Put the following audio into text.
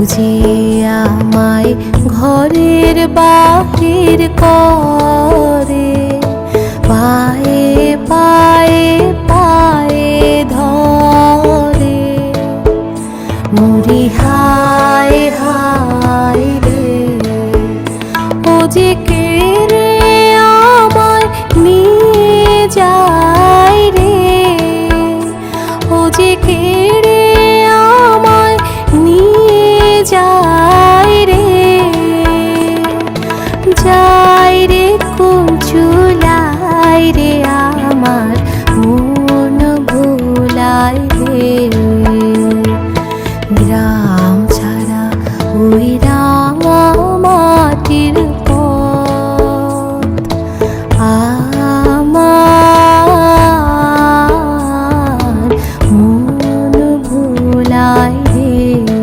যে আমায় ঘরের বাহির করে, পায়ে পায়ে পায়ে ধরে। মরি হায় হায় রে, ও যে কেড়ে আমায় নিয়ে যায় রে, ও যে কেড়ে আমায় নিয়ে যায় রে। যায় রে কোন চুলায় রে, আমার মন ভুলায় রে। গ্রাম ছাড়া ওই রাঙা মাটির